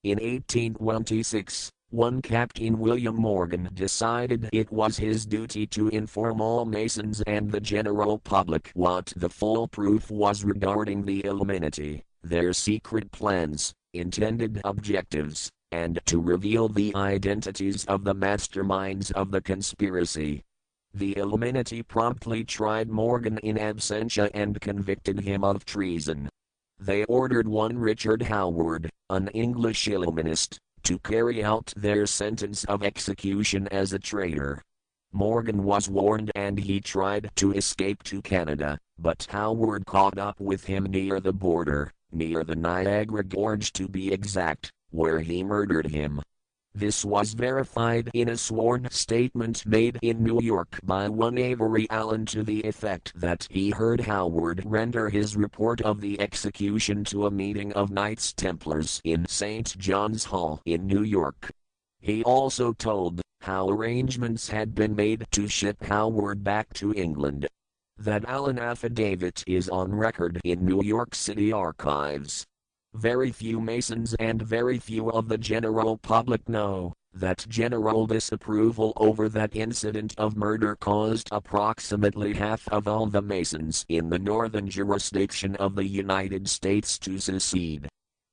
In 1826, one Captain William Morgan decided it was his duty to inform all Masons and the general public what the foolproof was regarding the Illuminati, their secret plans, intended objectives, and to reveal the identities of the masterminds of the conspiracy. The Illuminati promptly tried Morgan in absentia and convicted him of treason. They ordered one Richard Howard, an English Illuminist, to carry out their sentence of execution as a traitor. Morgan was warned and he tried to escape to Canada, but Howard caught up with him near the border, near the Niagara Gorge to be exact, where he murdered him. This was verified in a sworn statement made in New York by one Avery Allen to the effect that he heard Howard render his report of the execution to a meeting of Knights Templars in St. John's Hall in New York. He also told how arrangements had been made to ship Howard back to England. That Allen affidavit is on record in New York City archives. Very few Masons and very few of the general public know that general disapproval over that incident of murder caused approximately half of all the Masons in the northern jurisdiction of the United States to secede.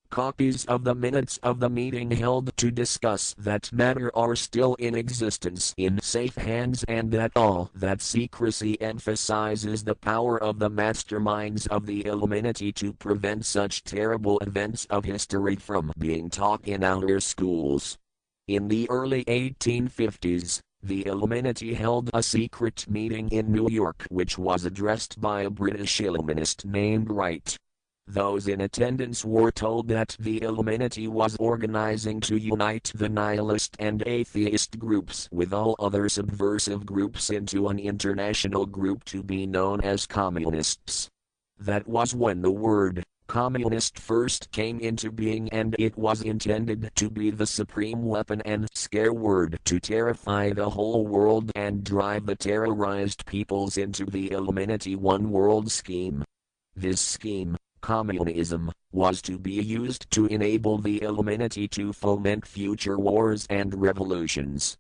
Copies of the minutes of the meeting held to discuss that matter are still in existence in safe hands, and that all that secrecy emphasizes the power of the masterminds of the Illuminati to prevent such terrible events of history from being taught in our schools. In the early 1850s, the Illuminati held a secret meeting in New York which was addressed by a British Illuminist named Wright. Those in attendance were told that the Illuminati was organizing to unite the nihilist and atheist groups with all other subversive groups into an international group to be known as communists. That was when the word communist first came into being, and it was intended to be the supreme weapon and scare word to terrify the whole world and drive the terrorized peoples into the Illuminati one world scheme. This scheme, communism, was to be used to enable the Illuminati to foment future wars and revolutions.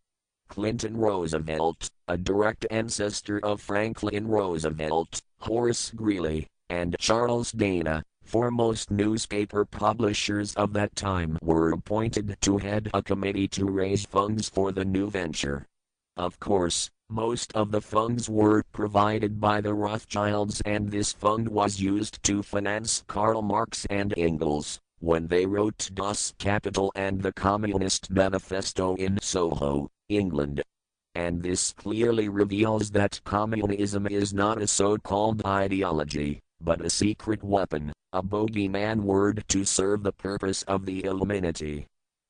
Clinton Roosevelt, a direct ancestor of Franklin Roosevelt, Horace Greeley, and Charles Dana, foremost newspaper publishers of that time, were appointed to head a committee to raise funds for the new venture. Of course, most of the funds were provided by the Rothschilds, and this fund was used to finance Karl Marx and Engels when they wrote Das Kapital and the Communist Manifesto in Soho, England. And this clearly reveals that communism is not a so-called ideology, but a secret weapon, a bogeyman word to serve the purpose of the Illuminati.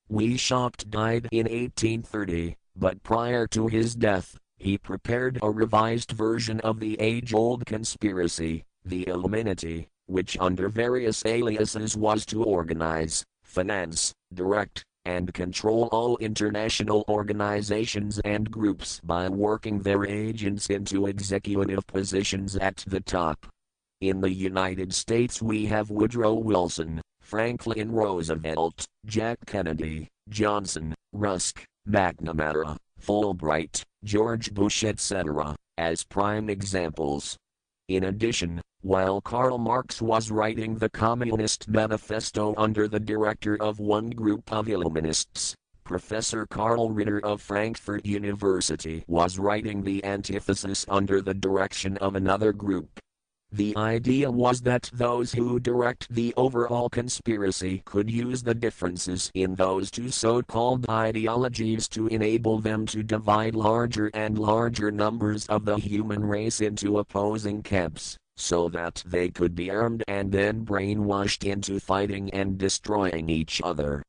Weishaupt died in 1830, but prior to his death, he prepared a revised version of the age-old conspiracy, the Illuminati, which under various aliases was to organize, finance, direct, and control all international organizations and groups by working their agents into executive positions at the top. In the United States we have Woodrow Wilson, Franklin Roosevelt, Jack Kennedy, Johnson, Rusk, McNamara, Fulbright, George Bush etc., as prime examples. In addition, while Karl Marx was writing the Communist Manifesto under the director of one group of Illuminists, Professor Karl Ritter of Frankfurt University was writing the antithesis under the direction of another group. The idea was that those who direct the overall conspiracy could use the differences in those two so-called ideologies to enable them to divide larger and larger numbers of the human race into opposing camps, so that they could be armed and then brainwashed into fighting and destroying each other.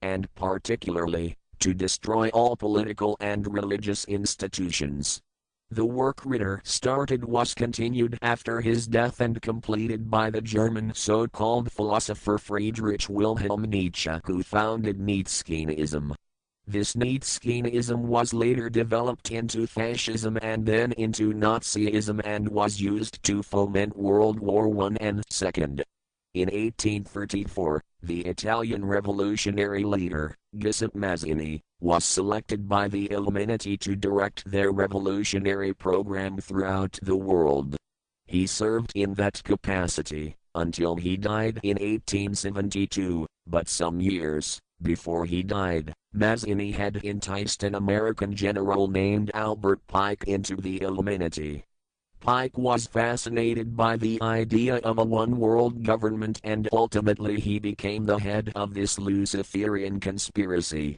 And particularly, to destroy all political and religious institutions. The work Ritter started was continued after his death and completed by the German so-called philosopher Friedrich Wilhelm Nietzsche, who founded Nietzscheanism. This Nietzscheanism was later developed into fascism and then into Nazism and was used to foment World War I and II. In 1834, the Italian revolutionary leader, Giuseppe Mazzini, was selected by the Illuminati to direct their revolutionary program throughout the world. He served in that capacity until he died in 1872, but some years before he died, Mazzini had enticed an American general named Albert Pike into the Illuminati. Pike was fascinated by the idea of a one-world government, and ultimately he became the head of this Luciferian conspiracy.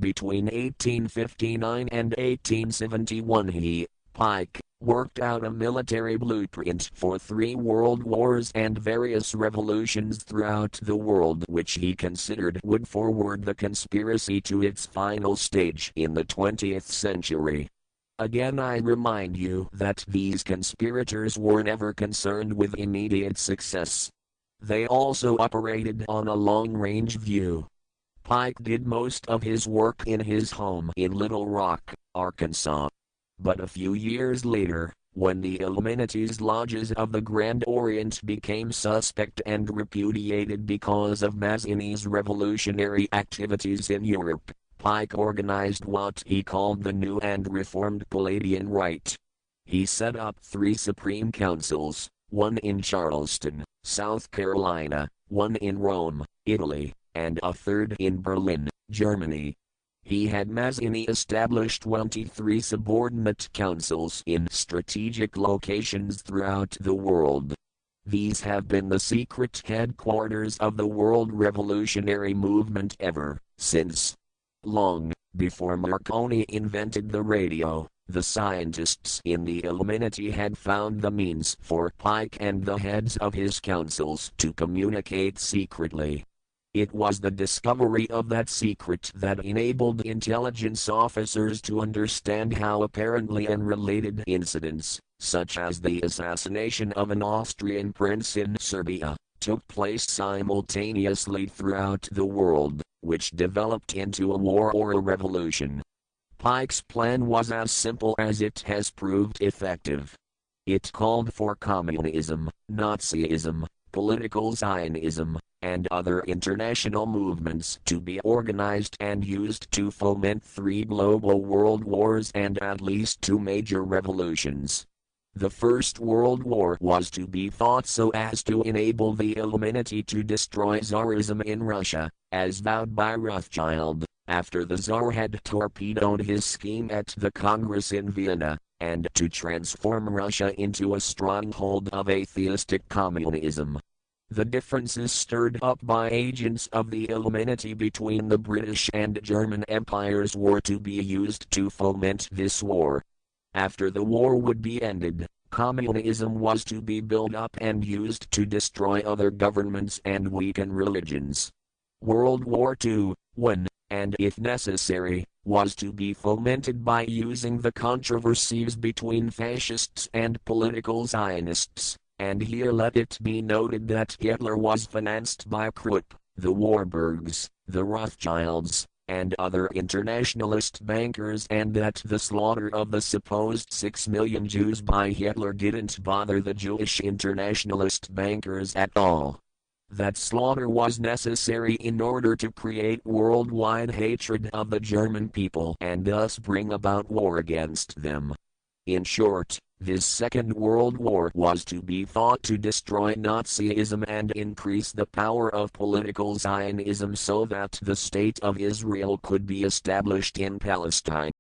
Between 1859 and 1871 he, Pike, worked out a military blueprint for 3 world wars and various revolutions throughout the world which he considered would forward the conspiracy to its final stage in the 20th century. Again, I remind you that these conspirators were never concerned with immediate success. They also operated on a long-range view. Pike did most of his work in his home in Little Rock, Arkansas. But a few years later, when the Illuminati's lodges of the Grand Orient became suspect and repudiated because of Mazzini's revolutionary activities in Europe, Pike organized what he called the New and Reformed Palladian Rite. He set up 3 supreme councils, one in Charleston, South Carolina, one in Rome, Italy, and a third in Berlin, Germany. He had Mazzini establish 23 subordinate councils in strategic locations throughout the world. These have been the secret headquarters of the world revolutionary movement ever since. Long before Marconi invented the radio, the scientists in the Illuminati had found the means for Pike and the heads of his councils to communicate secretly. It was the discovery of that secret that enabled intelligence officers to understand how apparently unrelated incidents, such as the assassination of an Austrian prince in Serbia, took place simultaneously throughout the world, which developed into a war or a revolution. Pike's plan was as simple as it has proved effective. It called for communism, Nazism, political Zionism, and other international movements to be organized and used to foment 3 global world wars and at least 2 major revolutions. The First World War was to be fought so as to enable the Illuminati to destroy Tsarism in Russia, as vowed by Rothschild, after the Tsar had torpedoed his scheme at the Congress in Vienna, and to transform Russia into a stronghold of atheistic communism. The differences stirred up by agents of the Illuminati between the British and German empires were to be used to foment this war. After the war would be ended, communism was to be built up and used to destroy other governments and weaken religions. World War II, when, and if necessary, was to be fomented by using the controversies between fascists and political Zionists. And here let it be noted that Hitler was financed by Krupp, the Warburgs, the Rothschilds, and other internationalist bankers, and that the slaughter of the supposed 6 million Jews by Hitler didn't bother the Jewish internationalist bankers at all. That slaughter was necessary in order to create worldwide hatred of the German people and thus bring about war against them. In short, this Second World War was to be fought to destroy Nazism and increase the power of political Zionism so that the State of Israel could be established in Palestine.